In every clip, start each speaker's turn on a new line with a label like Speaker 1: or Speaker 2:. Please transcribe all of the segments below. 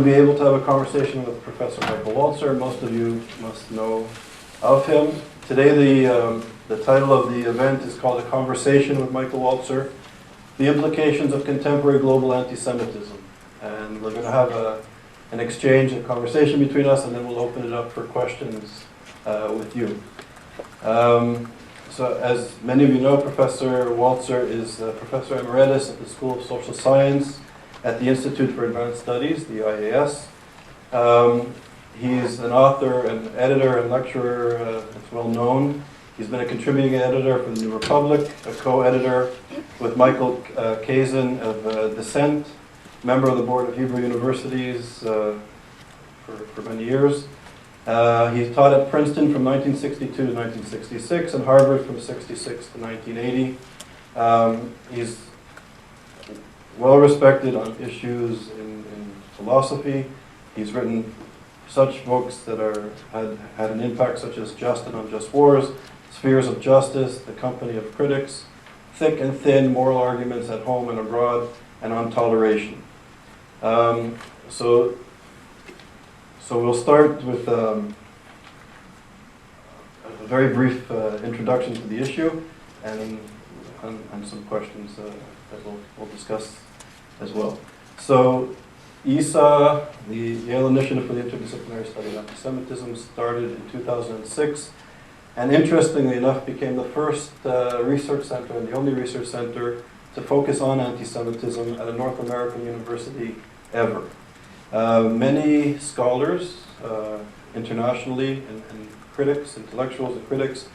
Speaker 1: Be able to have a conversation with Professor Michael Walzer. Most of you must know of him. Today the title of the event is called A Conversation with Michael Walzer, The Implications of Contemporary Global Anti-Semitism. And we're going to have an exchange, a conversation between us, and then we'll open it up for questions with you. So as many of you know, Professor Walzer is Professor Emeritus at the School of Social Science at the Institute for Advanced Studies, the YIISA. He's an author, an editor, and lecturer that's well known. He's been a contributing editor for the New Republic, a co-editor with Michael Kazin of Dissent, member of the Board of Hebrew Universities for many years. He taught at Princeton from 1962 to 1966 and Harvard from 66 to 1980. He's well respected on issues in philosophy. He's written such books that had an impact, such as Just and Unjust Wars, Spheres of Justice, The Company of Critics, Thick and Thin, Moral Arguments at Home and Abroad, and On Toleration. So we'll start with a very brief introduction to the issue and some questions that we'll discuss as well. So YIISA, the Yale Initiative for the Interdisciplinary Study of Antisemitism, started in 2006 and interestingly enough became the first research center and the only research center to focus on anti-Semitism at a North American university ever. Many scholars internationally and critics, intellectuals and critics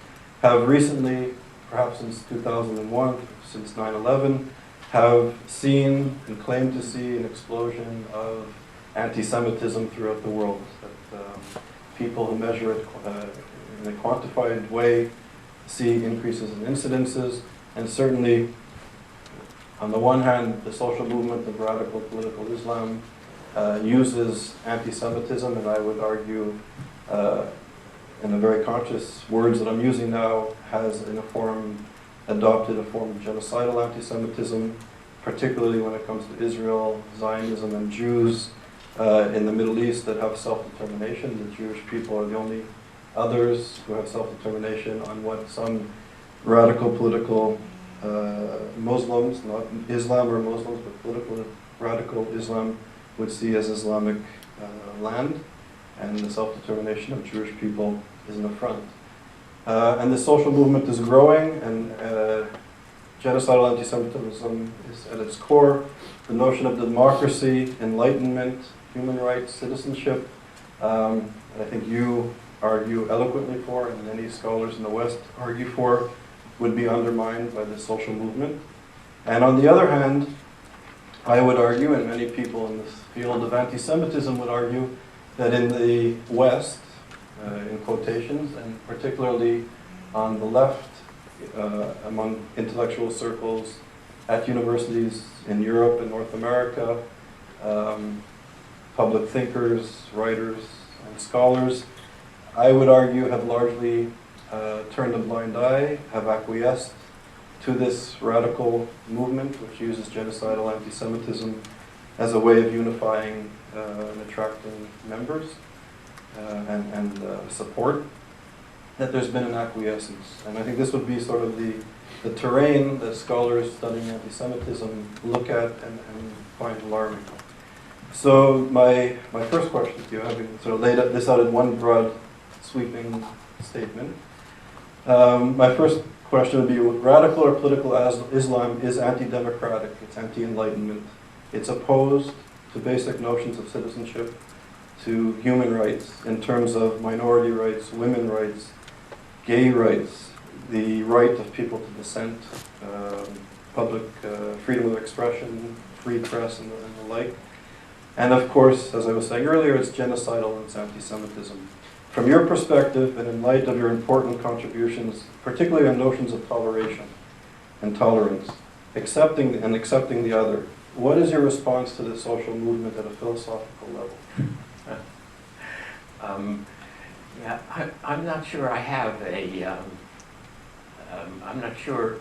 Speaker 1: have recently, perhaps since 2001, since 9/11, have seen and claimed to see an explosion of anti-Semitism throughout the world. That people who measure it in a quantified way see increases in incidences, and certainly, on the one hand, the social movement of radical political Islam uses anti-Semitism, and I would argue, in the very conscious words that I'm using now, has adopted a form of genocidal anti-Semitism, particularly when it comes to Israel, Zionism, and Jews in the Middle East that have self-determination. The Jewish people are the only others who have self-determination on what some radical political Muslims, not Islam or Muslims, but political radical Islam, would see as Islamic land, and the self-determination of Jewish people is an affront. And the social movement is growing, and genocidal anti-Semitism is at its core. The notion of democracy, enlightenment, human rights, citizenship, that I think you argue eloquently for, and many scholars in the West argue for, would be undermined by the social movement. And on the other hand, I would argue, and many people in this field of anti-Semitism would argue, that in the West, in quotations, and particularly on the left, among intellectual circles at universities in Europe and North America, public thinkers, writers, and scholars, I would argue have largely turned a blind eye, have acquiesced to this radical movement, which uses genocidal anti-Semitism as a way of unifying and attracting members and support, that there's been an acquiescence. And I think this would be sort of the terrain that scholars studying anti-Semitism look at and find alarming. So my first question to you, having sort of laid this out in one broad sweeping statement, my first question would be, radical or political Islam is anti-democratic, it's anti-enlightenment, it's opposed to basic notions of citizenship, to human rights in terms of minority rights, women rights, gay rights, the right of people to dissent, public freedom of expression, free press, and the like. And of course, as I was saying earlier, it's genocidal and it's anti-Semitism. From your perspective, and in light of your important contributions, particularly on notions of toleration and tolerance, accepting the other, what is your response to the social movement at a philosophical level?
Speaker 2: Yeah, I'm not sure I have I'm not sure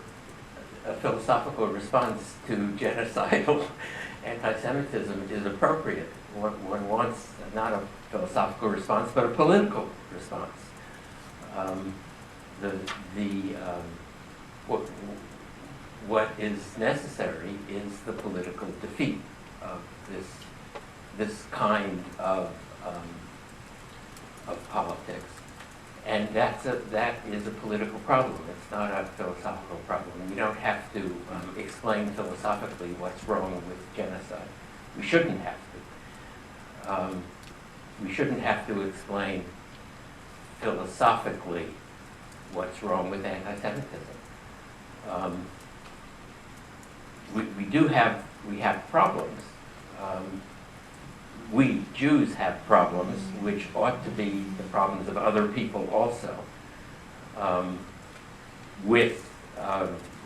Speaker 2: a philosophical response to genocidal anti-Semitism is appropriate. One wants not a philosophical response, but a political response. What is necessary is the political defeat of this kind of politics, and that is a political problem. It's not a philosophical problem. We don't have to explain philosophically what's wrong with genocide. We shouldn't have to. We shouldn't have to explain philosophically what's wrong with anti-Semitism. We have problems. We Jews have problems, which ought to be the problems of other people also, with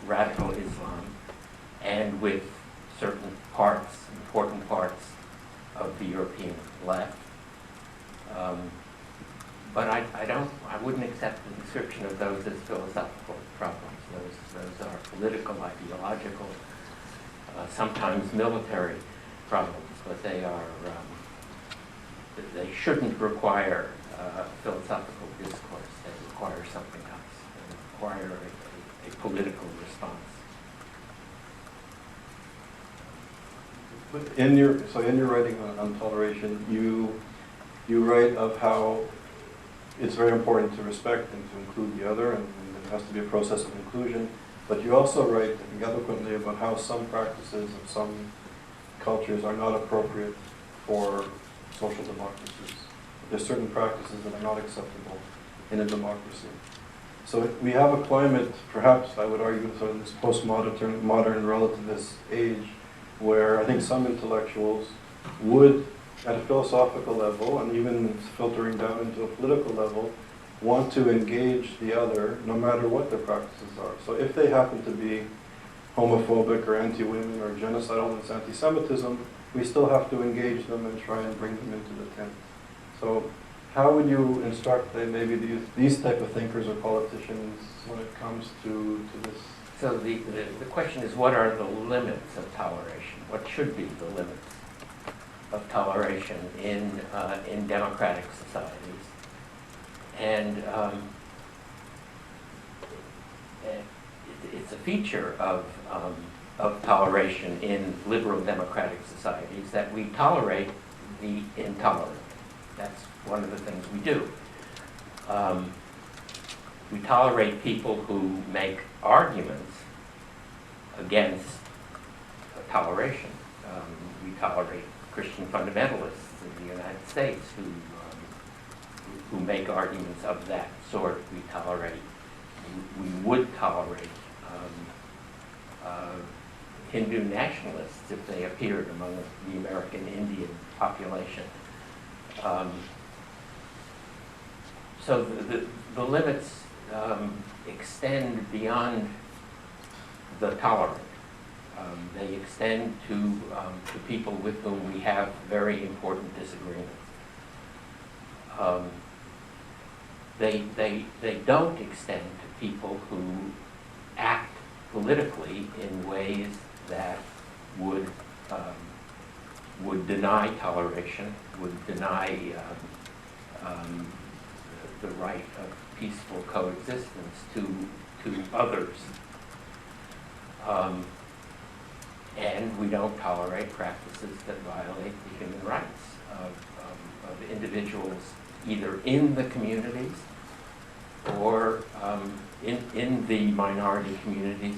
Speaker 2: radical Islam and with certain parts, important parts of the European left. But I wouldn't accept the description of those as philosophical problems. Those are political, ideological, sometimes military problems, but they shouldn't require philosophical discourse. They require something else. They require a political response.
Speaker 1: In your writing on toleration, you write of how it's very important to respect and to include the other, and there has to be a process of inclusion. But you also write, I think, eloquently about how some practices of some cultures are not appropriate for social democracies. There's certain practices that are not acceptable in a democracy. So we have a climate, perhaps I would argue, sort of this postmodern relativist age, where I think some intellectuals would, at a philosophical level, and even filtering down into a political level, want to engage the other no matter what their practices are. So if they happen to be homophobic or anti-women or genocidal, it's anti-Semitism, we still have to engage them and try and bring them into the tent. So how would you instruct maybe these type of thinkers or politicians when it comes to this?
Speaker 2: So the question is, what are the limits of toleration? What should be the limits of toleration in democratic societies? And it's a feature of toleration in liberal democratic societies that we tolerate the intolerant. That's one of the things we do. We tolerate people who make arguments against toleration. We tolerate Christian fundamentalists in the United States who make arguments of that sort. We would tolerate Hindu nationalists if they appeared among the American Indian population. So the limits extend beyond the tolerant. They extend to people with whom we have very important disagreements. They don't extend to people who act politically in ways that would deny toleration, would deny the right of peaceful coexistence to others. And we don't tolerate practices that violate the human rights of individuals, either in the communities or in the minority communities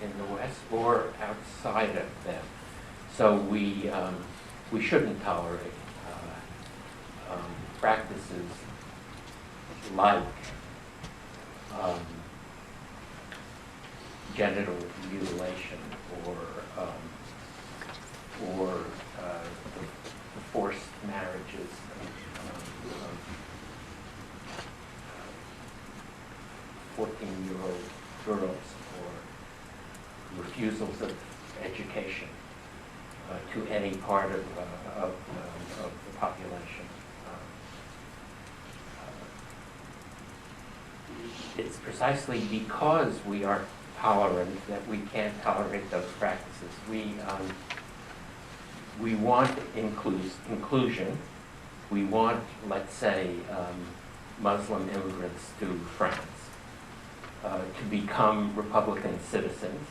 Speaker 2: in the West or outside of them. So we shouldn't tolerate practices like genital mutilation or the forced marriages of 14-year-old girls, or refusals of education to any part of the population. It's precisely because we are tolerant that we can't tolerate those practices. we want inclusion. We want, let's say, Muslim immigrants to France to become Republican citizens.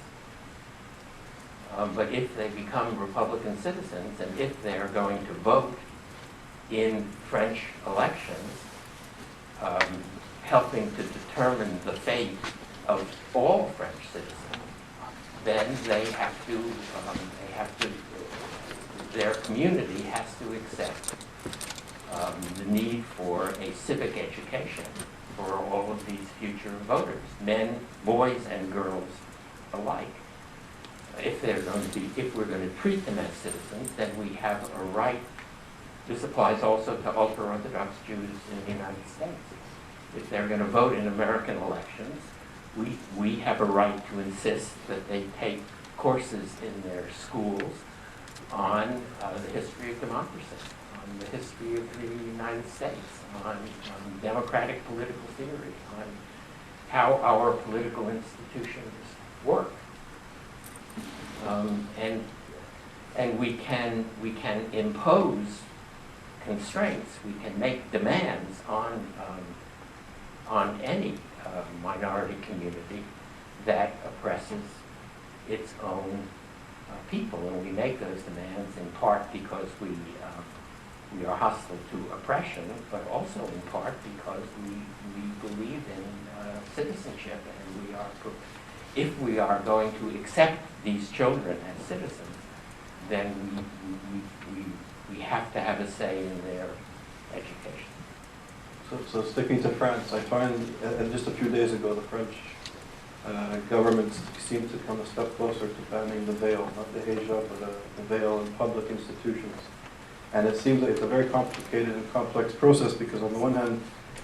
Speaker 2: But if they become Republican citizens, and if they are going to vote in French elections, helping to determine the fate of all French citizens, then they have to, their community has to accept the need for a civic education for all of these future voters, men, boys, and girls alike. If we're going to treat them as citizens, then we have a right. This applies also to ultra-Orthodox Jews in the United States. If they're going to vote in American elections, we have a right to insist that they take courses in their schools on the history of democracy, on the history of the United States, on democratic political theory, on how our political institutions work. And we can impose constraints. We can make demands on any minority community that oppresses its own people, and we make those demands in part because we are hostile to oppression, but also in part because we believe in citizenship, and we are. If we are going to accept these children as citizens, then we have to have a say in their education.
Speaker 1: So sticking to France, I find just a few days ago the French government seemed to come a step closer to banning the veil, not the hijab, but the veil in public institutions. And it seems like it's a very complicated and complex process because on the one hand,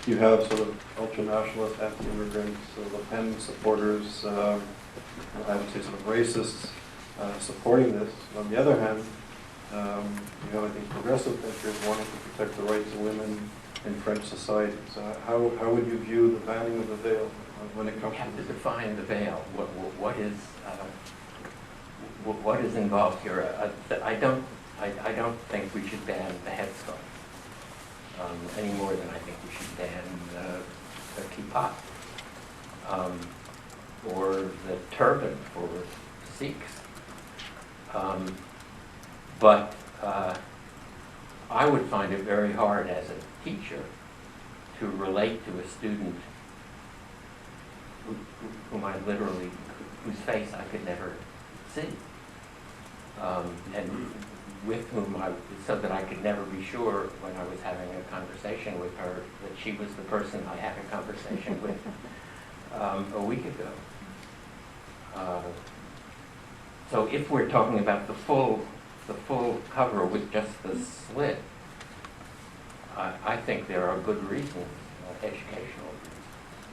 Speaker 1: you have sort of ultra-nationalist, anti-immigrants, Le Pen supporters, I would say sort of racists supporting this. On the other hand, you have, I think, progressive thinkers wanting to protect the rights of women in French society. So how would you view the banning of the veil when it comes
Speaker 2: to... We have
Speaker 1: to
Speaker 2: to define the veil. What is involved here? I don't think we should ban the headscarf. Any more than I think we should ban the kippah or the turban for Sikhs. But I would find it very hard as a teacher to relate to a student whose face I could never see, and with whom so that I could never be sure when I was having a conversation with her that she was the person I had a conversation with a week ago. So if we're talking about the full cover with just the slit, I think there are good reasons, educational reasons,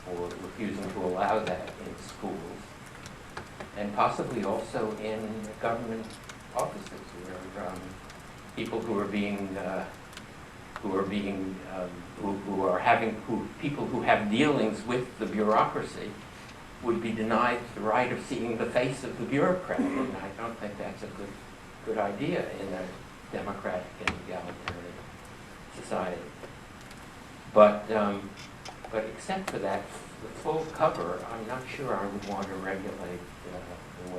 Speaker 2: for refusing to allow that in schools, and possibly also in government offices where people people who have dealings with the bureaucracy would be denied the right of seeing the face of the bureaucrat, and I don't think that's a good idea in a democratic and egalitarian society. But except for that, the full cover, I'm not sure I would want to regulate the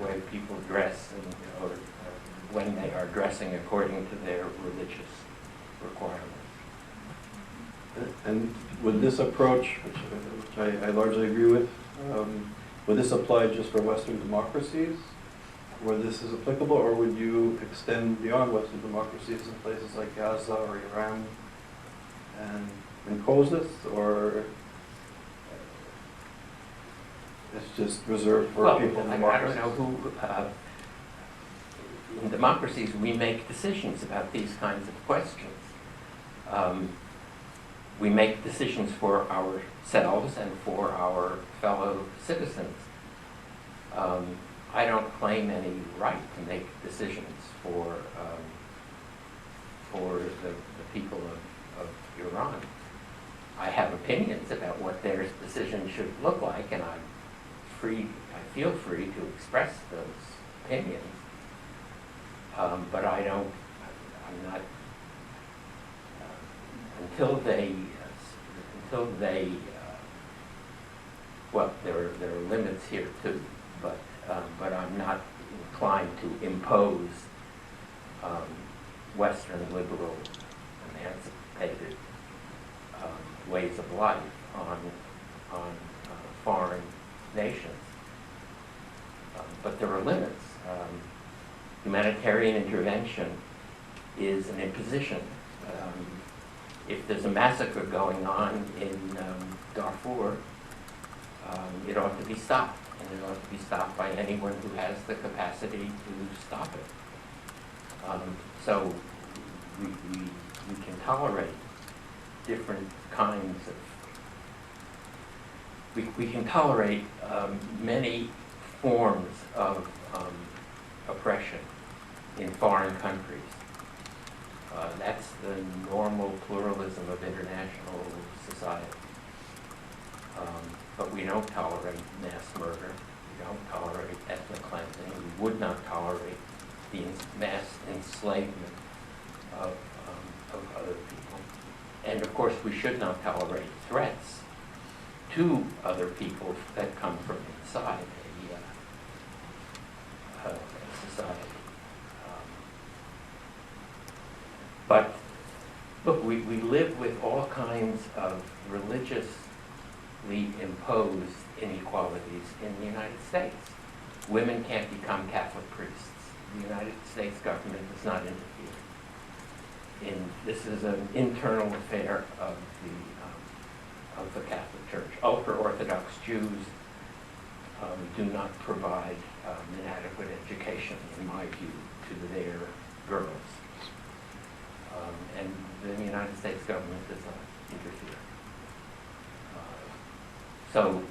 Speaker 2: way people dress or when they are dressing according to their religious requirements.
Speaker 1: And would this approach, which I largely agree with, would this apply just for Western democracies where this is applicable, or would you extend beyond Western democracies in places like Gaza or Iran and impose this, or it's just reserved for people in democracies?
Speaker 2: I don't know who... in democracies, we make decisions about these kinds of questions. We make decisions for ourselves and for our fellow citizens. I don't claim any right to make decisions for the people of Iran. I have opinions about what their decision should look like, and I feel free to express those opinions. But I don't, I'm not, until they, well, there are limits here too, but I'm not inclined to impose Western liberal, emancipated ways of life on foreign nations. But there are limits. Humanitarian intervention is an imposition. If there's a massacre going on in Darfur, it ought to be stopped, and it ought to be stopped by anyone who has the capacity to stop it. So we can tolerate different kinds of, we can tolerate many forms of oppression in foreign countries. That's the normal pluralism of international society. But we don't tolerate mass murder. We don't tolerate ethnic cleansing. We would not tolerate the mass enslavement of other people. And of course, we should not tolerate threats to other people that come from inside a society. But look, we live with all kinds of religiously imposed inequalities in the United States. Women can't become Catholic priests. The United States government does not interfere. This is an internal affair of the Catholic Church. Ultra-Orthodox Jews do not provide an adequate education, in my view, to their girls. And the United States government does not interfere. So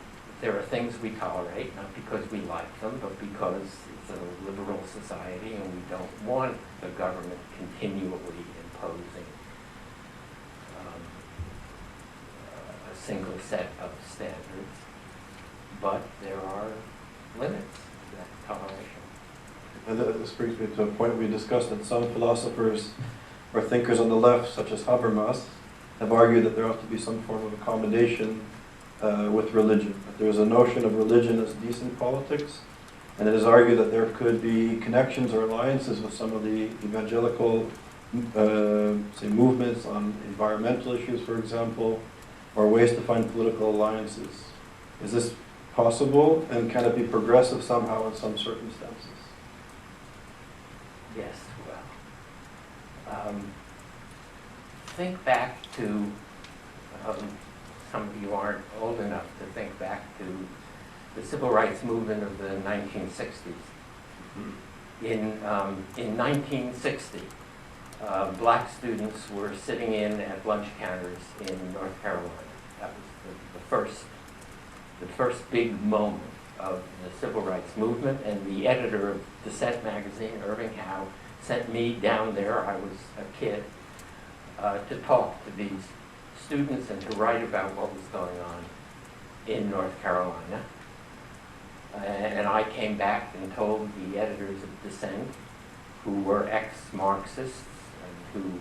Speaker 2: there are things we tolerate, not because we like them, but because it's a liberal society and we don't want the government continually imposing a single set of standards. But there are limits to that toleration.
Speaker 1: And this brings me to a point we discussed that some philosophers or thinkers on the left, such as Habermas, have argued that there ought to be some form of accommodation with religion. That there is a notion of religion as decent politics, and it is argued that there could be connections or alliances with some of the evangelical, say, movements on environmental issues, for example, or ways to find political alliances. Is this possible, and can it be progressive somehow in some circumstances?
Speaker 2: Yes, well, think back to, some of you aren't old enough to think back to the civil rights movement of the 1960s. In 1960, black students were sitting in at lunch counters in North Carolina. That was the first big moment of the civil rights movement, and the editor of Dissent magazine, Irving Howe, sent me down there, I was a kid, to talk to these students and to write about what was going on in North Carolina. And I came back and told the editors of Dissent, who were ex-Marxists and who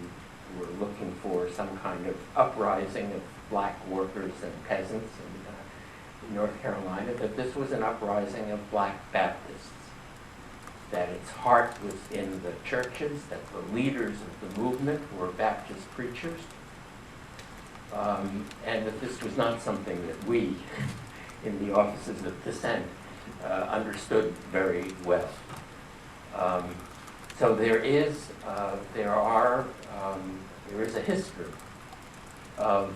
Speaker 2: were looking for some kind of uprising of black workers and peasants in North Carolina, that this was an uprising of black Baptists, that its heart was in the churches, that the leaders of the movement were Baptist preachers, and that this was not something that we, in the offices of Dissent, understood very well. So there is a history of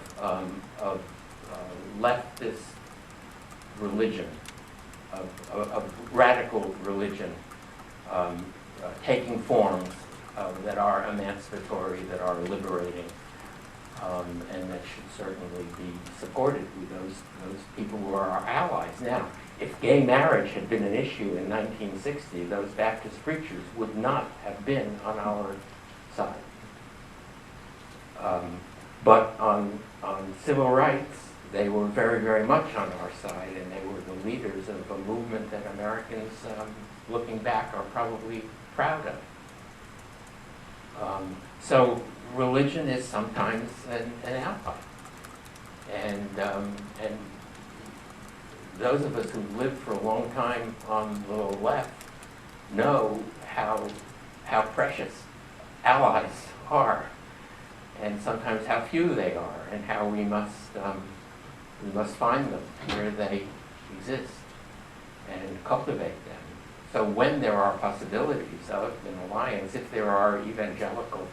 Speaker 2: leftist religion, of radical religion, taking forms that are emancipatory, that are liberating, and that should certainly be supported. Those people were our allies. Now, if gay marriage had been an issue in 1960, those Baptist preachers would not have been on our side. But on civil rights, they were very, very much on our side, and they were the leaders of a movement that Americans, looking back, are probably proud of. So religion is sometimes an ally. And those of us who've lived for a long time on the left know how precious allies are, and sometimes how few they are, and how we must find them where they exist and cultivate them. So when there are possibilities of an alliance, if there are evangelical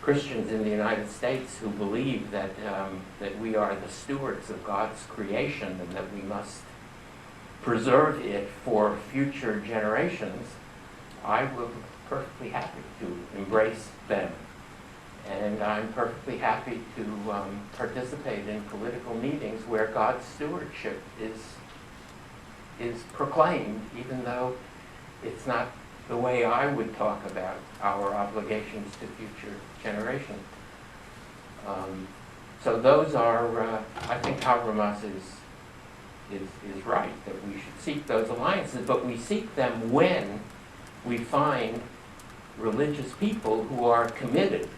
Speaker 2: Christians in the United States who believe that we are the stewards of God's creation and that we must preserve it for future generations, I will be perfectly happy to embrace them. And I'm perfectly happy to participate in political meetings where God's stewardship is proclaimed, even though it's not the way I would talk about our obligations to future generations. So those are, I think Habermas is right, that we should seek those alliances, but we seek them when we find religious people who are committed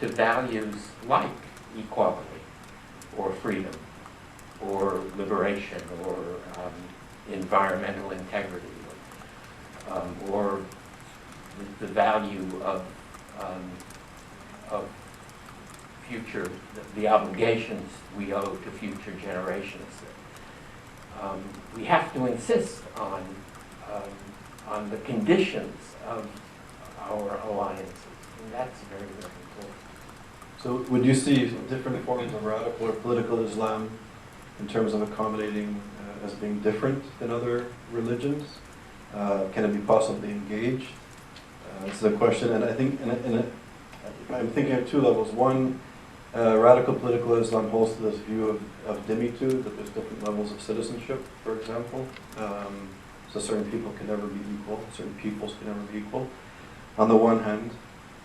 Speaker 2: to values like equality, or freedom, or liberation, or environmental integrity, or the value of future, the obligations we owe to future generations. We have to insist on the conditions of our alliances, and that's very, very important.
Speaker 1: So would you see different forms of radical or political Islam in terms of accommodating as being different than other religions? Can it be possibly engaged? This is a question, and I think I'm thinking at two levels. One, radical political Islam holds to this view of dimitude, that there's different levels of citizenship, for example. So certain people can never be equal, certain peoples can never be equal, on the one hand.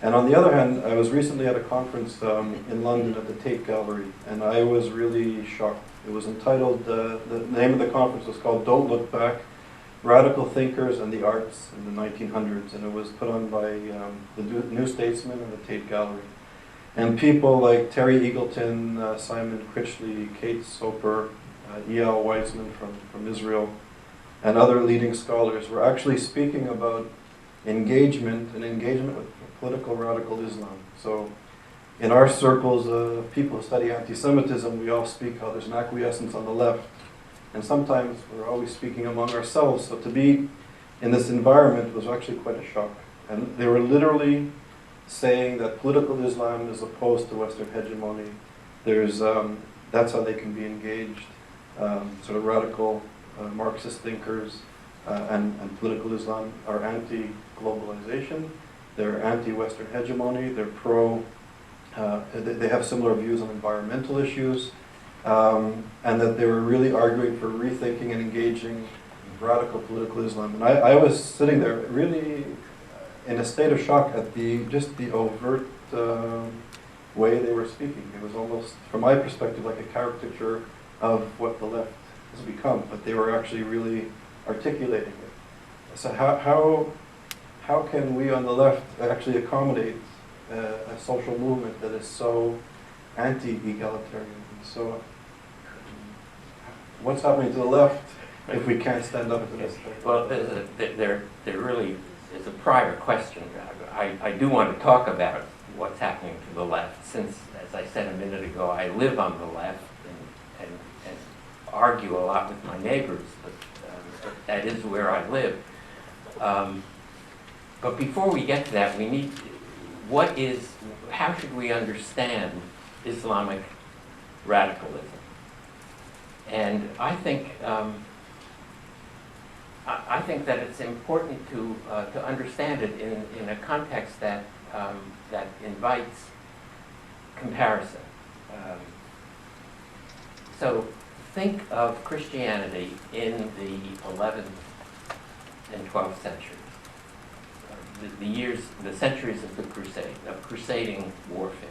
Speaker 1: And on the other hand, I was recently at a conference in London at the Tate Gallery, and I was really shocked. It was entitled, the name of the conference was called Don't Look Back, Radical Thinkers and the Arts in the 1900s, and it was put on by the New Statesman and the Tate Gallery. And people like Terry Eagleton, Simon Critchley, Kate Soper, E.L. Weizmann from Israel, and other leading scholars were actually speaking about engagement with political radical Islam. So in our circles of people who study anti-Semitism, we all speak how there's an acquiescence on the left. And sometimes we're always speaking among ourselves. So to be in this environment was actually quite a shock. And they were literally saying that political Islam is opposed to Western hegemony. That's how they can be engaged. Sort of radical Marxist thinkers and political Islam are anti-globalization. They're anti-Western hegemony. They're they have similar views on environmental issues. And that they were really arguing for rethinking and engaging radical political Islam. And I was sitting there really in a state of shock at the overt way they were speaking. It was almost, from my perspective, like a caricature of what the left has become, but they were actually really articulating it. So how can we on the left actually accommodate a social movement that is so anti-egalitarian? So what's happening to the left if we can't stand up to this thing?
Speaker 2: Well, there really is a prior question. I do want to talk about what's happening to the left, since, as I said a minute ago, I live on the left and argue a lot with my neighbors, but that is where I live. But before we get to that, we need, how should we understand Islamic radicalism? And I think that it's important to understand it in a context that invites comparison. So think of Christianity in the 11th and 12th centuries, the centuries of the crusade, of crusading warfare.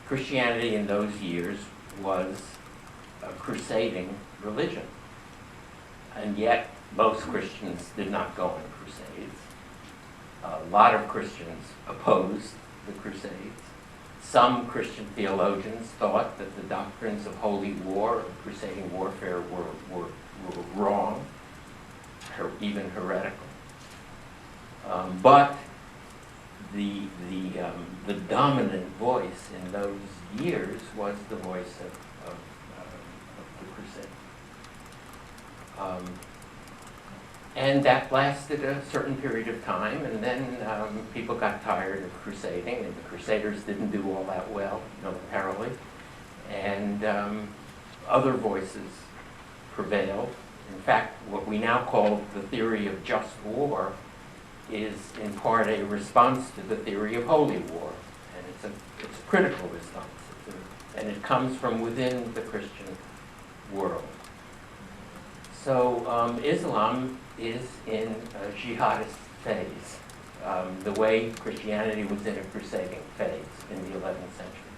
Speaker 2: Christianity in those years was a crusading religion. And yet, most Christians did not go on crusades. A lot of Christians opposed the Crusades. Some Christian theologians thought that the doctrines of holy war and crusading warfare were wrong, even heretical. But the dominant voice in those years was the voice of the Crusade. And that lasted a certain period of time, and then people got tired of crusading, and the Crusaders didn't do all that well militarily, and other voices prevailed. In fact, what we now call the theory of just war is in part a response to the theory of holy war, and it's a critical response, and it comes from within the Christian world. So Islam is in a jihadist phase, the way Christianity was in a crusading phase in the 11th century.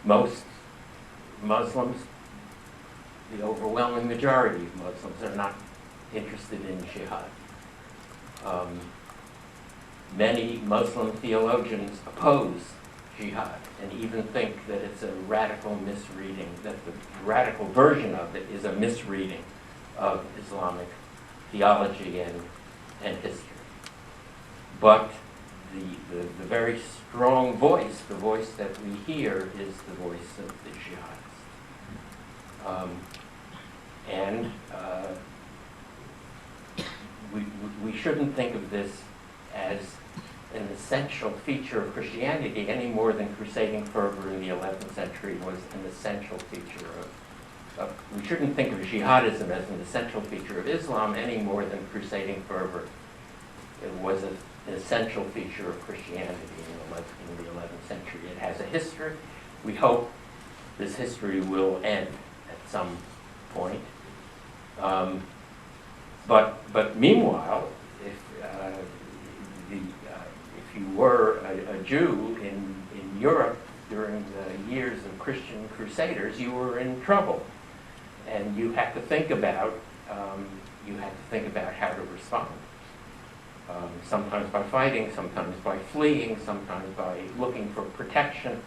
Speaker 2: Most Muslims, the overwhelming majority of Muslims, are not interested in jihad. Many Muslim theologians oppose jihad and even think that it's a radical misreading, that the radical version of it is a misreading of Islamic theology and history. But the very strong voice, the voice that we hear, is the voice of the jihadists. We shouldn't think of this as an essential feature of Christianity any more than crusading fervor in the 11th century was an essential feature of we shouldn't think of jihadism as an essential feature of Islam any more than crusading fervor. It was an essential feature of Christianity in the 11th century. It has a history. We hope this history will end at some point. But meanwhile, if you were a Jew in Europe during the years of Christian crusaders, you were in trouble, and you had to think about how to respond. Sometimes by fighting, sometimes by fleeing, sometimes by looking for protection.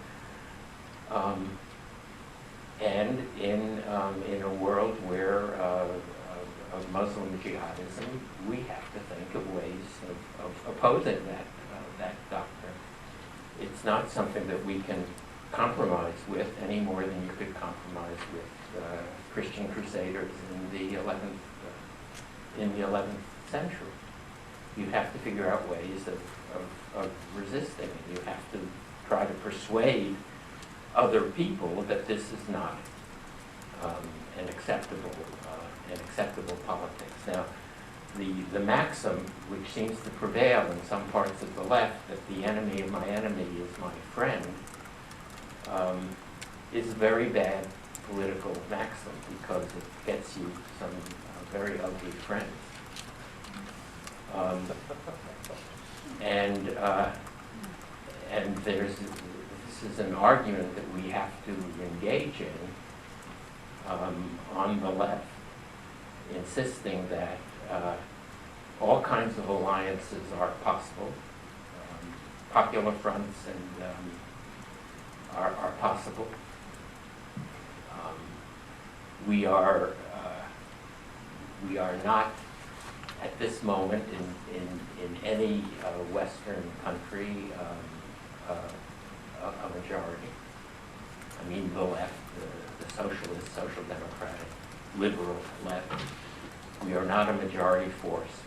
Speaker 2: And in a world where of Muslim jihadism, we have to think of ways of opposing that doctrine. It's not something that we can compromise with any more than you could compromise with Christian crusaders in the 11th century. You have to figure out ways of resisting. You have to try to persuade other people that this is not an acceptable politics. Now, the maxim which seems to prevail in some parts of the left, that the enemy of my enemy is my friend, is a very bad political maxim because it gets you some very ugly friends. And this is an argument that we have to engage in on the left, insisting that all kinds of alliances are possible. Popular fronts are possible. We are not at this moment in any Western country a majority. I mean, the left, the socialist, social democratic, liberal left. We are not a majority force.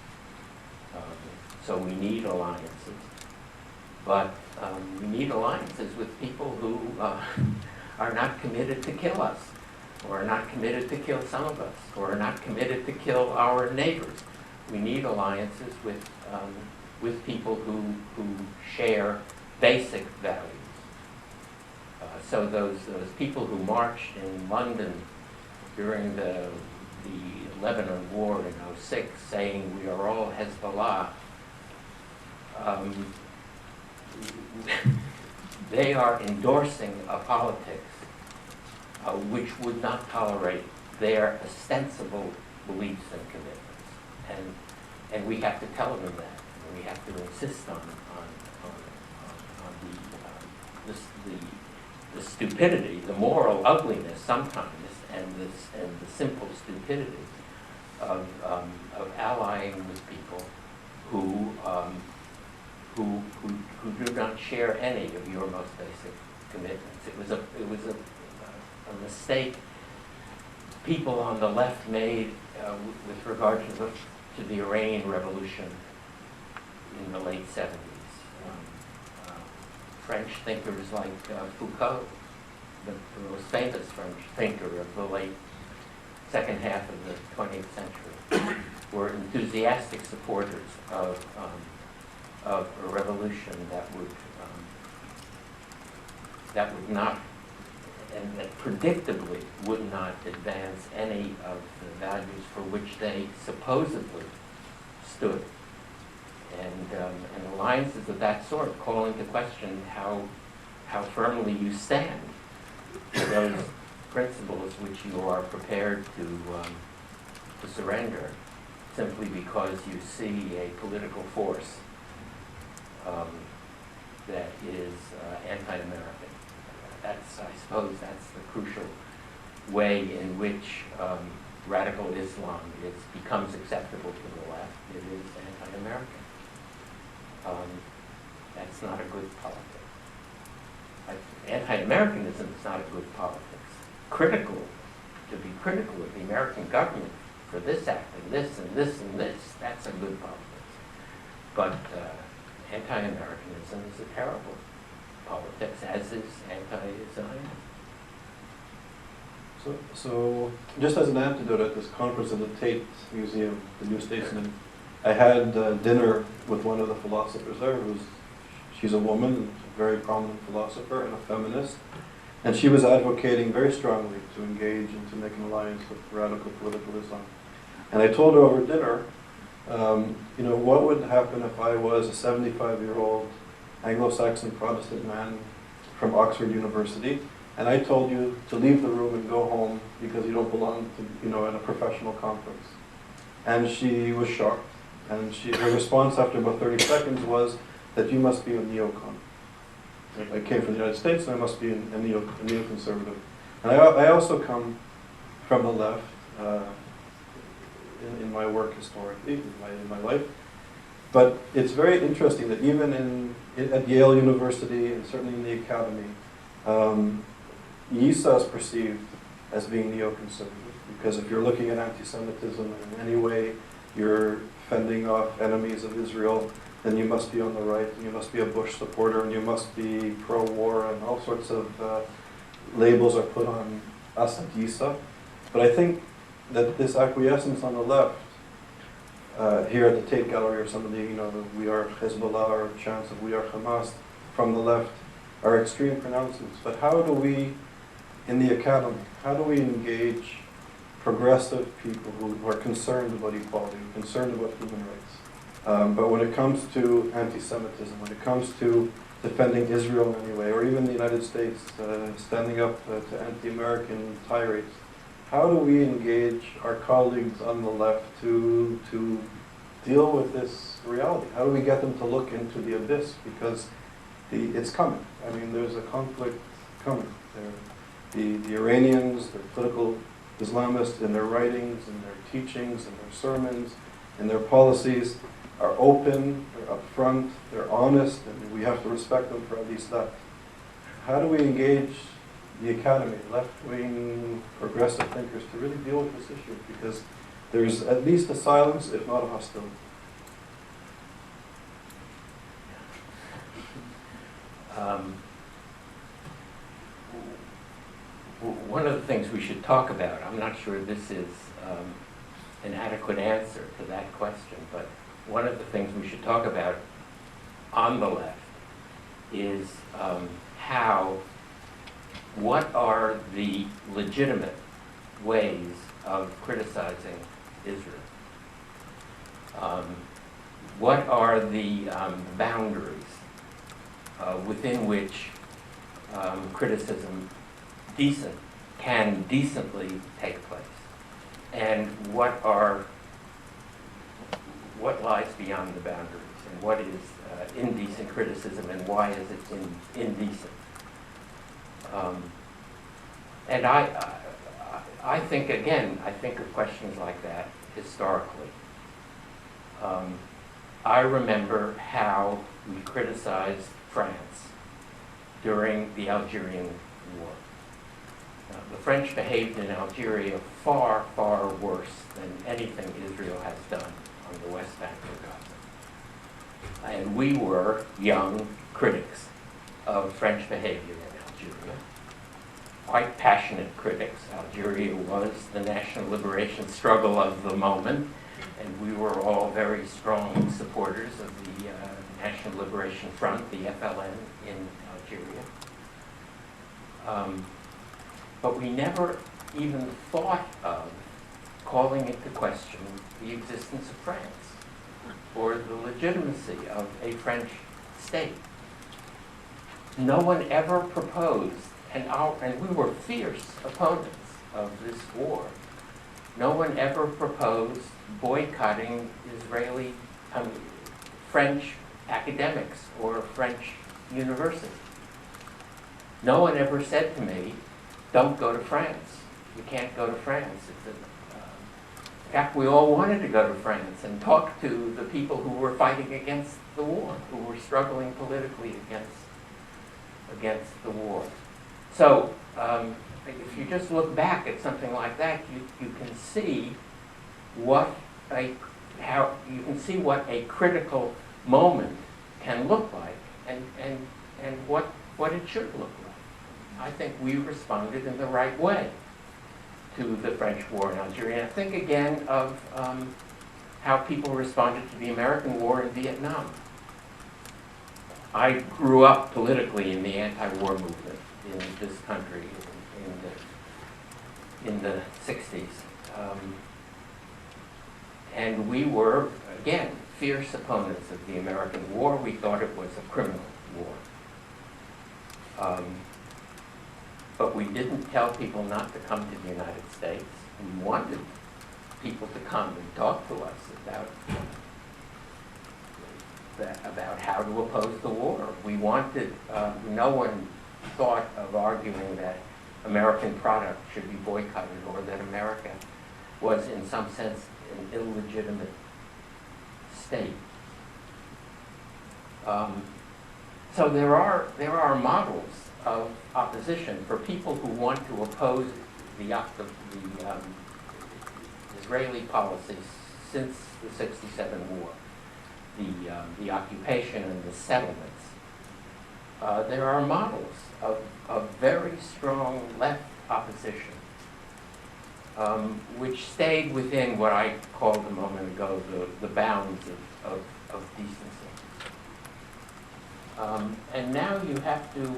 Speaker 2: So we need alliances. But we need alliances with people who are not committed to kill us, or are not committed to kill some of us, or are not committed to kill our neighbors. We need alliances with people who share basic values. So those people who marched in London during the Lebanon War in '06, saying we are all Hezbollah, they are endorsing a politics which would not tolerate their ostensible beliefs and commitments. And we have to tell them that. And we have to insist on the stupidity, the moral ugliness sometimes, and the simple stupidity of allying with people who do not share any of your most basic commitments. It was a mistake people on the left made with regard to the Iranian Revolution in the late 70s. French thinkers like Foucault, the most famous French thinker of the late second half of the 20th century, were enthusiastic supporters of a revolution that would not, and that predictably would not advance any of the values for which they supposedly stood. And alliances of that sort call into question how firmly you stand for those principles which you are prepared to surrender simply because you see a political force that is anti-American. I suppose that's the crucial way in which radical Islam becomes acceptable to the left. It is anti-American. That's not a good politics. Anti-Americanism is not a good politics. To be critical of the American government for this act and this and this and this, that's a good politics. But anti-Americanism is a terrible politics, as is anti-Zionism.
Speaker 1: So just as an antidote at this conference in the Tate Museum, the New Statesman, I had dinner with one of the philosophers there. She's a woman, a very prominent philosopher and a feminist, and she was advocating very strongly to engage and to make an alliance with radical political Islam. And I told her over dinner, what would happen if I was a 75-year-old Anglo-Saxon Protestant man from Oxford University, and I told you to leave the room and go home because you don't belong to, in a professional conference. And she was shocked. And her response after about 30 seconds was that you must be a neocon. I came from the United States, and I must be a neoconservative. And I also come from the left in my work historically, in my life. But it's very interesting that even at Yale University, and certainly in the academy, YIISA is perceived as being neoconservative. Because if you're looking at anti-Semitism in any way, you're fending off enemies of Israel, then you must be on the right, and you must be a Bush supporter, and you must be pro-war, and all sorts of labels are put on us at YIISA. But I think that this acquiescence on the left, here at the Tate Gallery, or some of the, the We Are Hezbollah, or chants of We Are Hamas from the left, are extreme pronouncements. But how do we, in the academy, how do we engage progressive people who are concerned about equality, concerned about human rights? But when it comes to anti-Semitism, when it comes to defending Israel in any way, or even the United States standing up to anti-American tirades, how do we engage our colleagues on the left to deal with this reality? How do we get them to look into the abyss? Because it's coming. I mean, there's a conflict coming. The Iranians, the political Islamists, in their writings, in their teachings, in their sermons, in their policies, are open, they're upfront, they're honest, and we have to respect them for at least that. How do we engage the academy, left-wing, progressive thinkers, to really deal with this issue? Because there's at least a silence, if not a hostility.
Speaker 2: One of the things we should talk about, I'm not sure this is an adequate answer to that question, but one of the things we should talk about on the left is what are the legitimate ways of criticizing Israel? What are the boundaries within which criticism can decently take place? And what what lies beyond the boundaries, and what is indecent criticism, and why is it indecent. And I think, again, I think of questions like that historically. I remember how we criticized France during the Algerian War. The French behaved in Algeria far, far worse than anything Israel has done on the West Bank of Gaza. And we were young critics of French behavior in Algeria. Quite passionate critics. Algeria was the national liberation struggle of the moment, and we were all very strong supporters of the National Liberation Front, the FLN, in Algeria. But we never even thought of calling into question the existence of France or the legitimacy of a French state. No one ever proposed, and we were fierce opponents of this war. No one ever proposed boycotting French academics or French universities. No one ever said to me, don't go to France. You can't go to France. In fact, we all wanted to go to France and talk to the people who were fighting against the war, who were struggling politically against the war. So if you just look back at something like that, you can see what a critical moment can look like, and what it should look like. I think we responded in the right way to the French war in Algeria. And I think again of how people responded to the American war in Vietnam. I grew up politically in the anti-war movement in this country in the 60s. And we were, again, fierce opponents of the American war. We thought it was a criminal war. But we didn't tell people not to come to the United States. We wanted people to come and talk to us about how to oppose the war. We wanted, no one thought of arguing that American product should be boycotted or that America was in some sense an illegitimate state. So there are models of opposition for people who want to oppose the Israeli policies since the '67 war, the occupation and the settlements. There are models of very strong left opposition, which stayed within what I called a moment ago the bounds of decency. And now you have to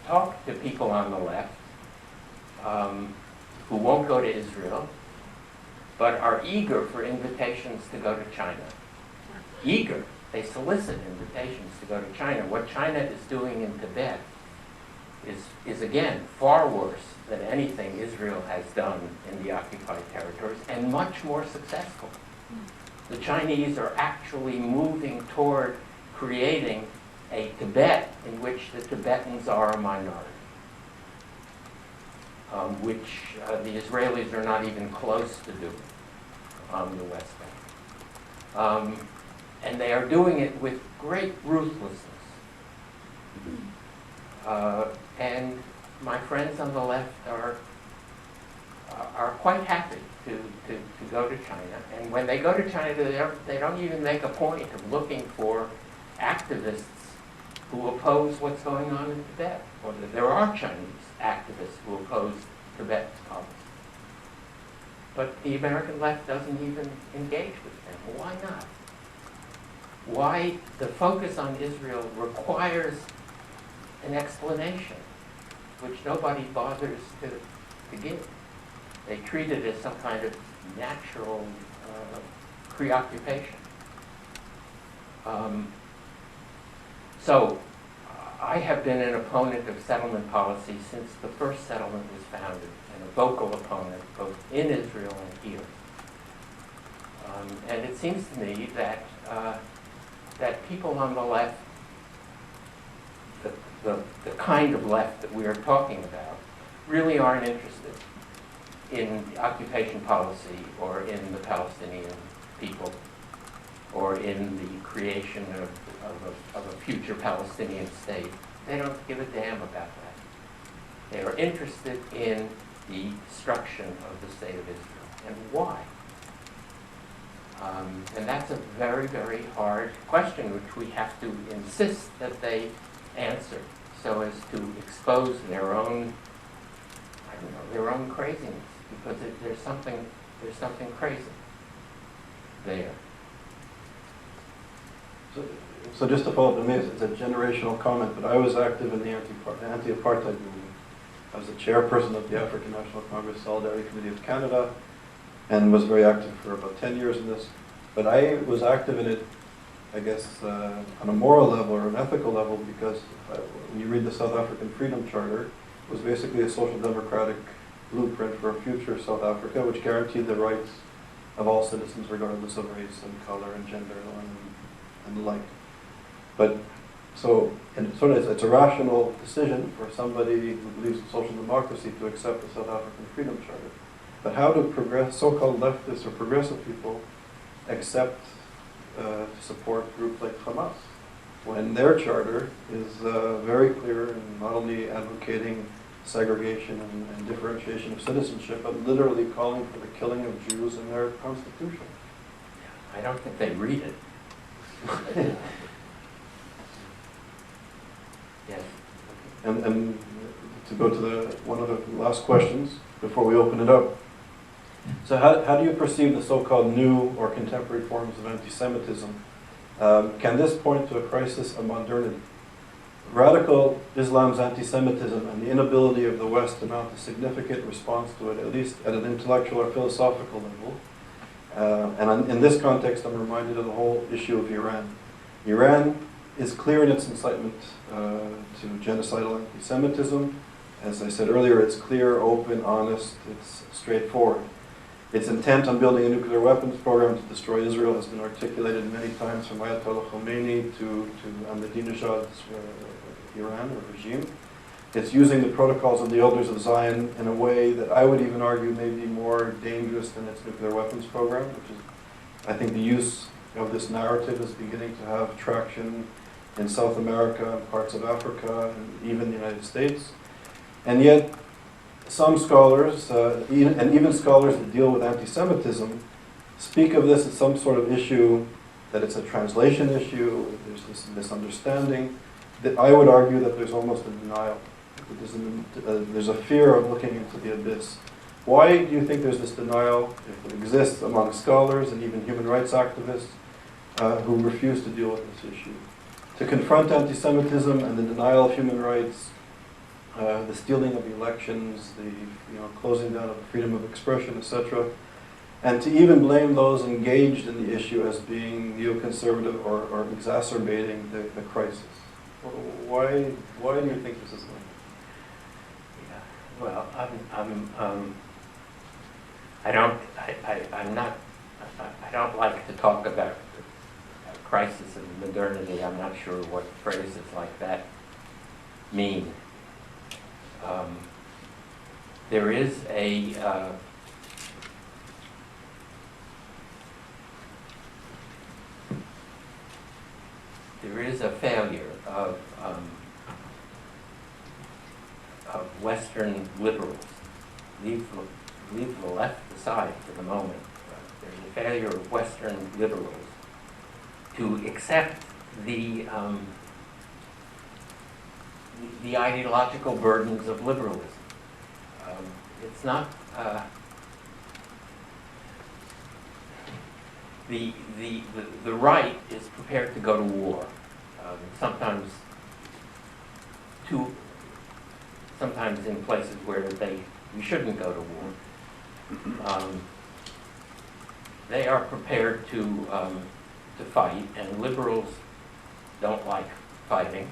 Speaker 2: talk to people on the left who won't go to Israel, but are eager for invitations to go to China. Eager. They solicit invitations to go to China. What China is doing in Tibet is again far worse than anything Israel has done in the occupied territories, and much more successful. The Chinese are actually moving toward creating a Tibet in which the Tibetans are a minority, which the Israelis are not even close to doing on the West Bank. And they are doing it with great ruthlessness. And my friends on the left are quite happy to go to China. And when they go to China, they don't even make a point of looking for activists who oppose what's going on in Tibet, or that there are Chinese activists who oppose Tibet's policy. But the American left doesn't even engage with them. Why not? Why the focus on Israel requires an explanation, which nobody bothers to give. They treat it as some kind of natural preoccupation. So I have been an opponent of settlement policy since the first settlement was founded, and a vocal opponent both in Israel and here. And it seems to me that that people on the left, the kind of left that we are talking about, really aren't interested in occupation policy or in the Palestinian people or in the creation of a future Palestinian state. They don't give a damn about that. They are interested in the destruction of the state of Israel. And why? And that's a very, very hard question, which we have to insist that they answer so as to expose their own, I don't know, their own craziness, because there's something crazy there.
Speaker 1: So just to follow up, it's a generational comment, but I was active in the anti-apartheid movement. I was the chairperson of the African National Congress Solidarity Committee of Canada, and was very active for about 10 years in this. But I was active in it, I guess, on a moral level or an ethical level, because when you read the South African Freedom Charter, it was basically a social democratic blueprint for a future South Africa, which guaranteed the rights of all citizens regardless of race and color and gender and the like. But so, and sort of it's a rational decision for somebody who believes in social democracy to accept the South African Freedom Charter. But how do so-called leftists or progressive people accept support groups like Hamas when their charter is very clear in not only advocating segregation and differentiation of citizenship, but literally calling for the killing of Jews in their constitution?
Speaker 2: I don't think they read it. Yes.
Speaker 1: And to go to one of the last questions before we open it up. So how do you perceive the so-called new or contemporary forms of anti-Semitism? Can this point to a crisis of modernity? Radical Islam's anti-Semitism and the inability of the West to mount a significant response to it, at least at an intellectual or philosophical level. And in this context, I'm reminded of the whole issue of Iran. Iran is clear in its incitement to genocidal anti-Semitism. As I said earlier, it's clear, open, honest, it's straightforward. Its intent on building a nuclear weapons program to destroy Israel has been articulated many times from Ayatollah Khomeini to Ahmadinejad's Iran or regime. It's using the protocols of the elders of Zion in a way that I would even argue may be more dangerous than its nuclear weapons program, which is, I think the use of this narrative is beginning to have traction in South America, parts of Africa, and even the United States. And yet, some scholars, and even scholars that deal with anti-Semitism, speak of this as some sort of issue, that it's a translation issue, there's this misunderstanding, that I would argue that there's almost a denial. There's a fear of looking into the abyss. Why do you think there's this denial, if it exists among scholars and even human rights activists who refuse to deal with this issue? To confront anti-Semitism and the denial of human rights, the stealing of elections, the closing down of freedom of expression, etc., and to even blame those engaged in the issue as being neoconservative or exacerbating the crisis. Why do you think this is going on?
Speaker 2: Yeah. Well, I don't like to talk about a crisis of modernity. I'm not sure what phrases like that mean. There is a failure of Western liberals. Leave the left aside for the moment. There's a failure of Western liberals to accept the ideological burdens of liberalism. It's not the right is prepared to go to war. Sometimes in places where we shouldn't go to war. They are prepared to fight, and liberals don't like fighting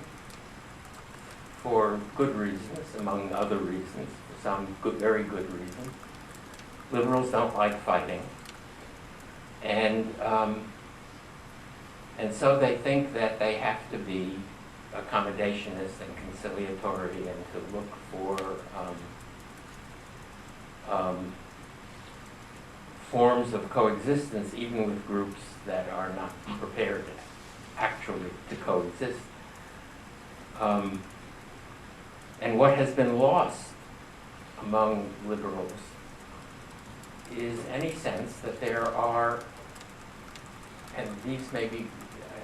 Speaker 2: for good reasons, among other reasons, some very good reasons. Liberals don't like fighting. And so they think that they have to be accommodationist and conciliatory and to look for forms of coexistence even with groups that are not prepared actually to coexist. And what has been lost among liberals is any sense that there are, and these may be,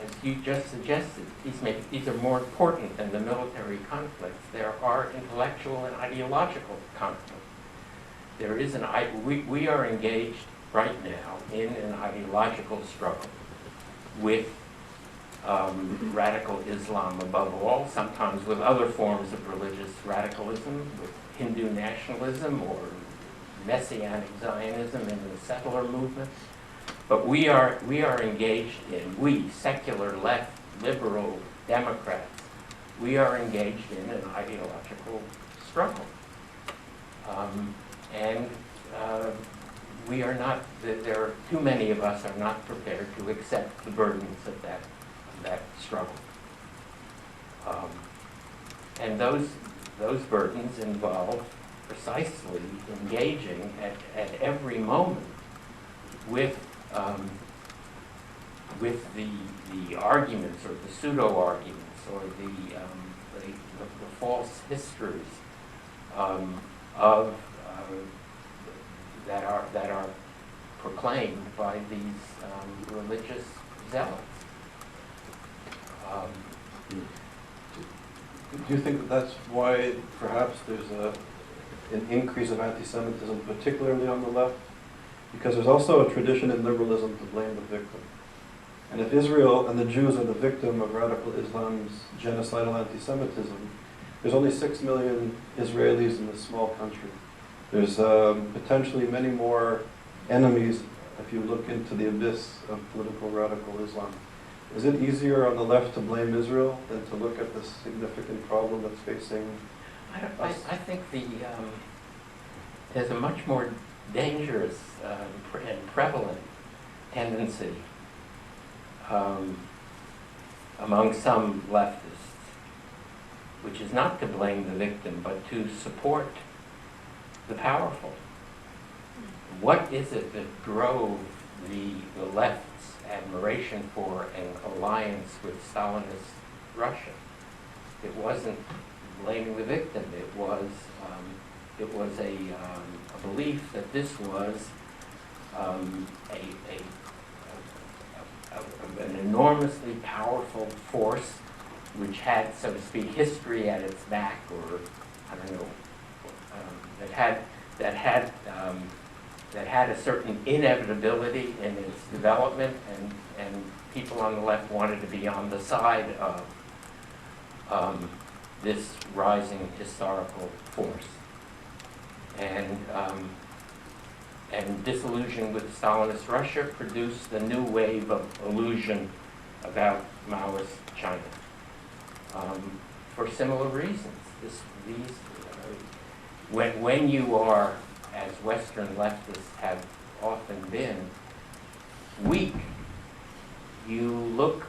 Speaker 2: as you just suggested, these are more important than the military conflicts. There are intellectual and ideological conflicts. There is we are engaged right now in an ideological struggle with radical Islam above all, sometimes with other forms of religious radicalism, with Hindu nationalism or Messianic Zionism in the settler movement. But we are engaged in, secular left, liberal Democrats, we are engaged in an ideological struggle. We are not, there are too many of us are not prepared to accept the burdens of that struggle. And those burdens involve precisely engaging at every moment with the arguments or the pseudo-arguments or the false histories that are proclaimed by these religious zealots.
Speaker 1: Do you think that that's why perhaps there's an increase of anti-Semitism, particularly on the left? Because there's also a tradition in liberalism to blame the victim. And if Israel and the Jews are the victim of radical Islam's genocidal anti-Semitism, there's only 6 million Israelis in this small country. There's potentially many more enemies if you look into the abyss of political radical Islam. Is it easier on the left to blame Israel than to look at this significant problem that's facing us?
Speaker 2: I think there's a much more dangerous and prevalent tendency among some leftists, which is not to blame the victim, but to support the powerful. What is it that drove the left's admiration for an alliance with Stalinist Russia? It wasn't blaming the victim. It was a belief that this was an enormously powerful force which had, so to speak, history at its back, or I don't know, that had a certain inevitability in its development, and people on the left wanted to be on the side of this rising historical force. And disillusion with Stalinist Russia produced the new wave of illusion about Maoist China. For similar reasons, when you are, as Western leftists have often been, weak, you look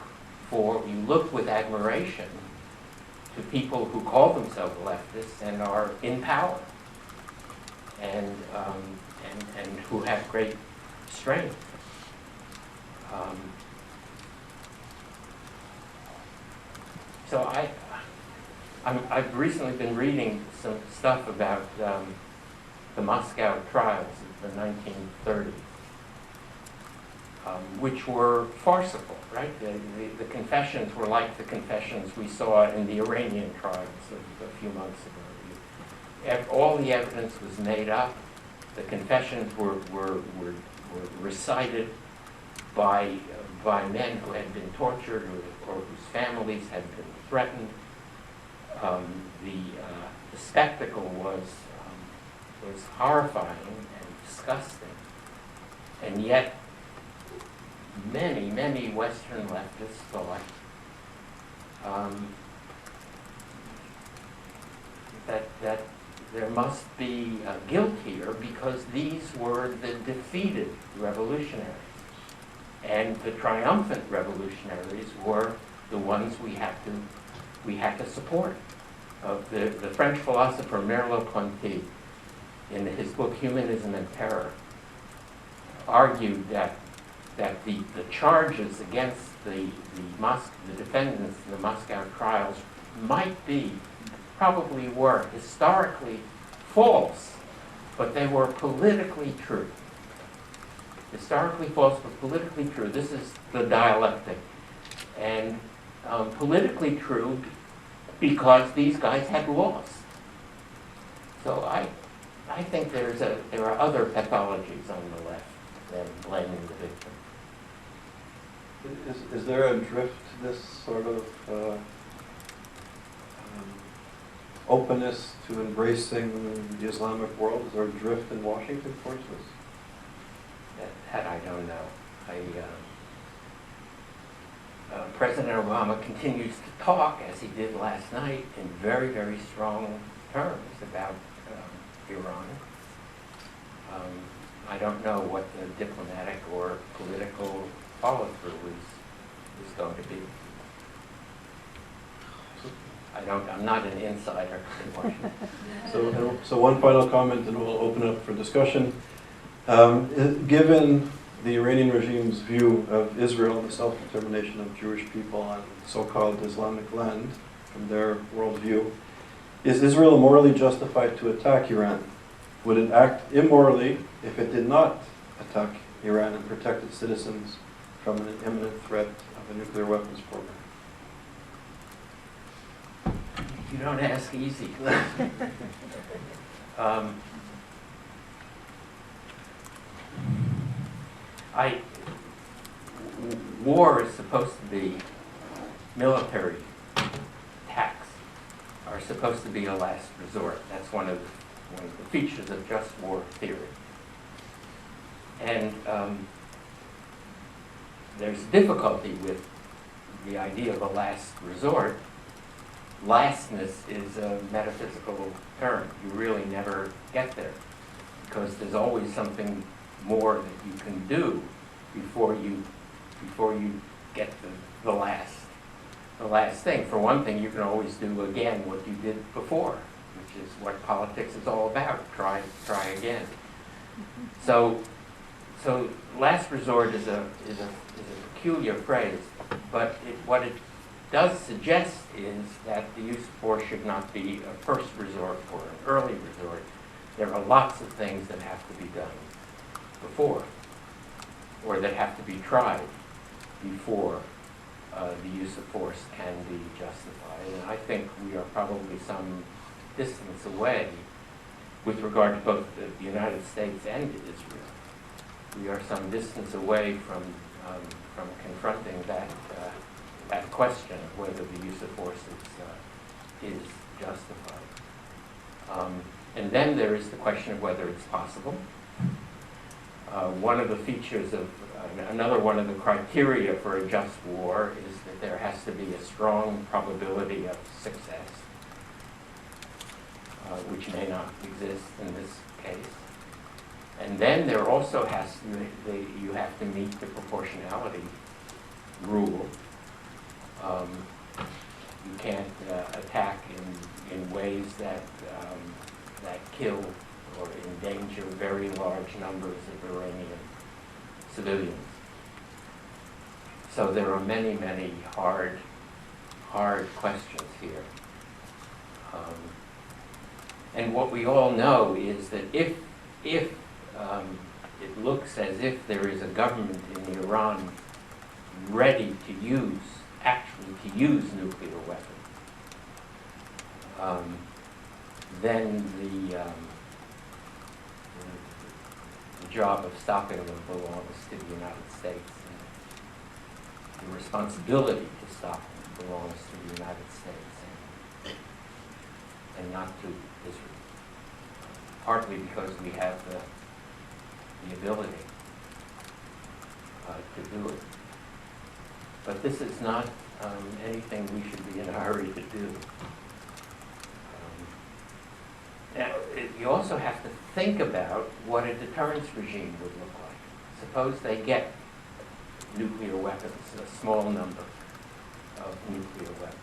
Speaker 2: with admiration to people who call themselves leftists and are in power, and who have great strength. So I've recently been reading some stuff about the Moscow trials of the 1930s, which were farcical, right? The confessions were like the confessions we saw in the Iranian trials a few months ago. All the evidence was made up. The confessions were recited by men who had been tortured or whose families had been threatened. The spectacle was horrifying and disgusting, and yet many Western leftists thought that there must be guilt here because these were the defeated revolutionaries. And the triumphant revolutionaries were the ones we had to support. The French philosopher Merleau-Ponty, in his book Humanism and Terror, argued that the charges against the defendants in the Moscow trials probably were historically false, but they were politically true. Historically false, but politically true. This is the dialectic. And politically true because these guys had lost. So I think there are other pathologies on the left than blaming the victim.
Speaker 1: Is there a drift to this sort of openness to embracing the Islamic world? Is there a drift in Washington towards this?
Speaker 2: That I don't know. President Obama continues to talk, as he did last night, in very, very strong terms about Iran. I don't know what the diplomatic or political follow-through is going to be. I'm not an insider in Washington.
Speaker 1: So one final comment, and we'll open up for discussion. Given the Iranian regime's view of Israel and the self-determination of Jewish people on so-called Islamic land, from their worldview, is Israel morally justified to attack Iran? Would it act immorally if it did not attack Iran and protect its citizens from an imminent threat of a nuclear weapons program?
Speaker 2: You don't ask easy. War is supposed to be, military attacks are supposed to be a last resort. That's one of the features of just war theory. And there's difficulty with the idea of a last resort. Lastness is a metaphysical term. You really never get there because there's always something more that you can do before you get the last thing. For one thing, you can always do again what you did before, which is what politics is all about. Try again. So last resort is a peculiar phrase, but what it does suggest is that the use of force should not be a first resort or an early resort. There are lots of things that have to be done before, or that have to be tried before the use of force can be justified. And I think we are probably some distance away with regard to both the United States and Israel. We are some distance away from confronting that question of whether the use of force is justified. And then there is the question of whether it's possible. One of the features of, another one of the criteria for a just war is that there has to be a strong probability of success, which may not exist in this case. And then there also has to, you have to meet the proportionality rule. You can't attack in ways that kill or endanger very large numbers of Iranian civilians. So there are many, many hard questions here. And what we all know is that if it looks as if there is a government in Iran ready to actually use nuclear weapons, then the job of stopping them belongs to the United States. And the responsibility to stop them belongs to the United States and not to Israel. Partly because we have the ability to do it. But this is not anything we should be in a hurry to do. Now, you also have to think about what a deterrence regime would look like. Suppose they get nuclear weapons, a small number of nuclear weapons.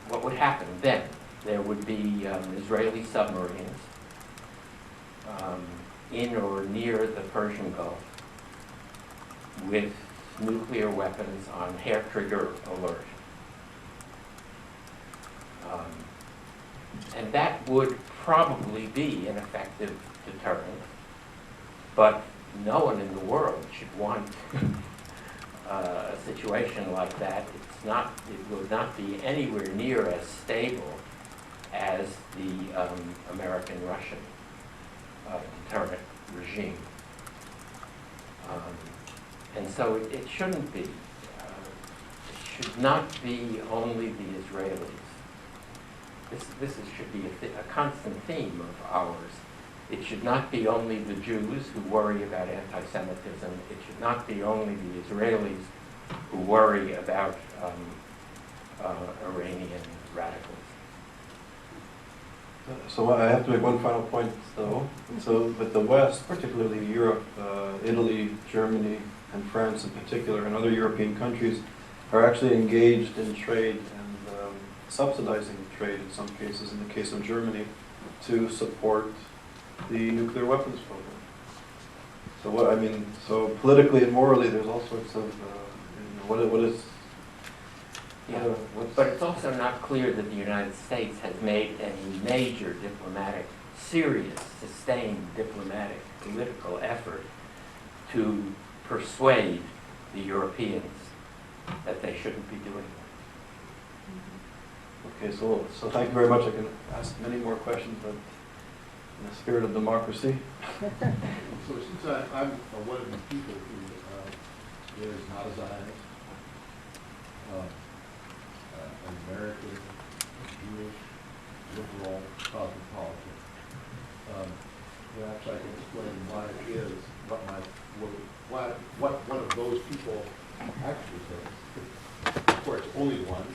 Speaker 2: What would happen then? There would be Israeli submarines in or near the Persian Gulf with nuclear weapons on hair trigger alert. And that would probably be an effective deterrent, but no one in the world should want a situation like that. It would not be anywhere near as stable as the American-Russian deterrent regime. And so it shouldn't be. It should not be only the Israelis. Should be a constant theme of ours. It should not be only the Jews who worry about anti-Semitism. It should not be only the Israelis who worry about Iranian radicals.
Speaker 1: So I have to make one final point, though. So, but the West, particularly Europe, Italy, Germany, and France in particular, and other European countries, are actually engaged in trade and subsidizing trade in some cases, in the case of Germany, to support the nuclear weapons program. So what I mean, so politically and morally, there's all sorts of what is.
Speaker 2: Yeah, but it's also not clear that the United States has made any major diplomatic, serious, sustained diplomatic, political effort to persuade the Europeans that they shouldn't be doing that.
Speaker 1: Okay, so thank you very much. I can ask many more questions, but in the spirit of democracy.
Speaker 3: So since I'm one of the people who is not a Zionist, an American, Jewish, liberal, cosmopolitan, perhaps I can explain why it is, what one of those people actually says. Of course, only one,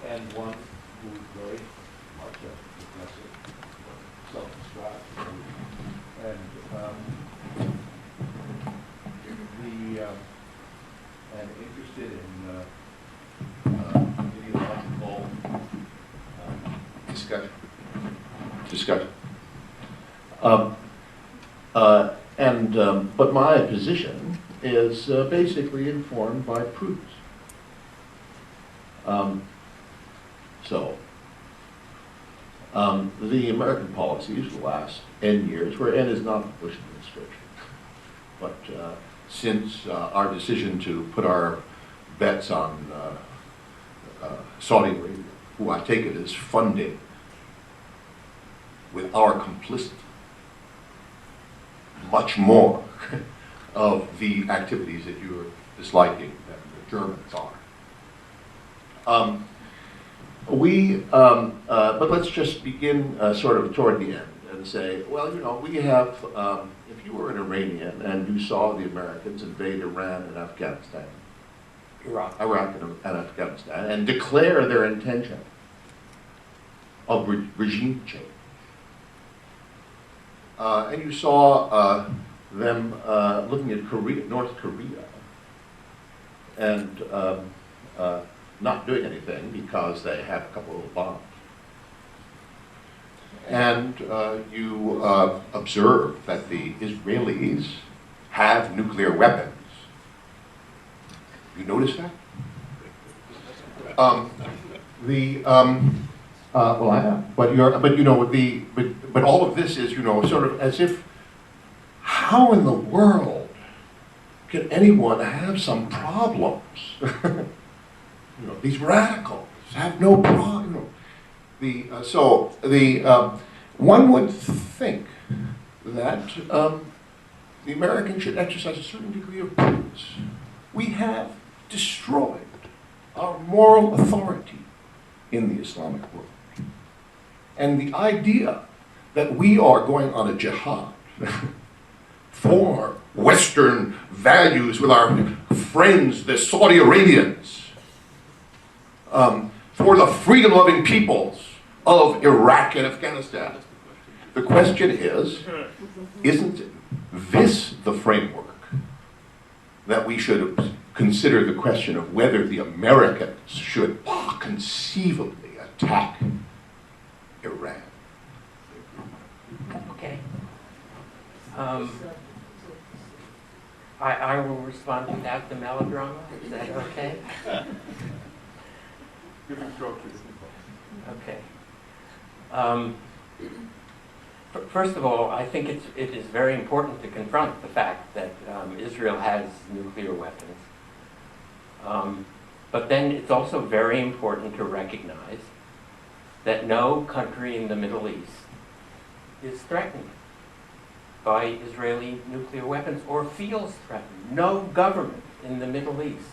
Speaker 3: and one who is very much a progressive, self-described, and interested in ideological
Speaker 4: discussion. But my position is basically informed by proofs. The American policies the last N years, where N is not the Bush administration, but since our decision to put our bets on Saudi Arabia, who I take it is funding with our complicity much more of the activities that you're disliking than the Germans are. But let's just begin sort of toward the end and say, well, you know, we have, if you were an Iranian and you saw the Americans invade Iran and Afghanistan, Iraq and Afghanistan, and declare their intention of regime change, and you saw them looking at North Korea, and not doing anything because they have a couple of bombs. And you observe that the Israelis have nuclear weapons. You notice that? Well, I have, but you know, but all of this is, you know, sort of as if, how in the world can anyone have some problems? You know, these radicals have no problem. One would think that the Americans should exercise a certain degree of prudence. We have destroyed our moral authority in the Islamic world. And the idea that we are going on a jihad for Western values with our friends, the Saudi Arabians, for the freedom-loving peoples of Iraq and Afghanistan, The question is, isn't this the framework that we should consider the question of whether the Americans should conceivably attack Iran?
Speaker 2: Okay. I will respond without the melodrama. Is that okay? Okay. First of all, I think it is very important to confront the fact that Israel has nuclear weapons. But then it's also very important to recognize that no country in the Middle East is threatened by Israeli nuclear weapons or feels threatened. No government in the Middle East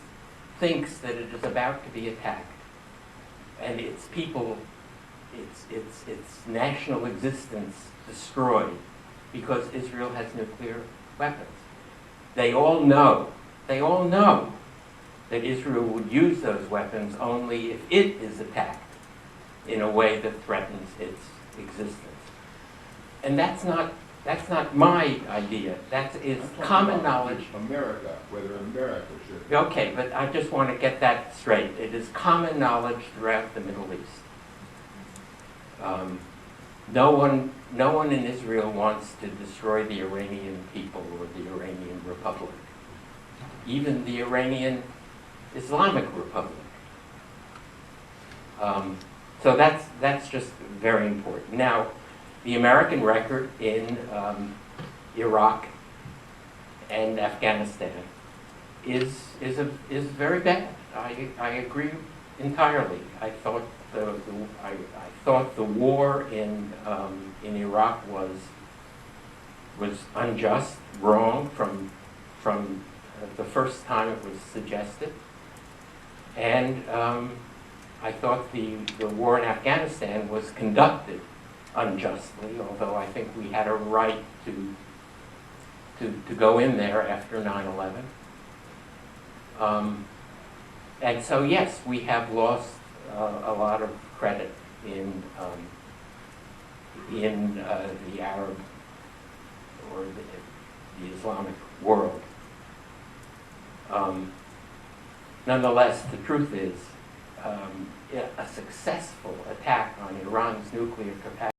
Speaker 2: thinks that it is about to be attacked and its people, its national existence destroyed because Israel has nuclear weapons. They all know that Israel would use those weapons only if it is attacked in a way that threatens its existence. And that's not my idea. That is common knowledge.
Speaker 3: America, whether America should.
Speaker 2: Okay, but I just want to get that straight. It is common knowledge throughout the Middle East. No one in Israel wants to destroy the Iranian people or the Iranian Republic, even the Iranian Islamic Republic. So that's just very important. Now, the American record in Iraq and Afghanistan is very bad. I agree entirely. I thought the war in Iraq was unjust, wrong from the first time it was suggested, and I thought the war in Afghanistan was conducted unjustly, although I think we had a right to go in there after 9/11. And so yes, we have lost a lot of credit in the Arab or the Islamic world. Nonetheless, the truth is, a successful attack on Iran's nuclear capacity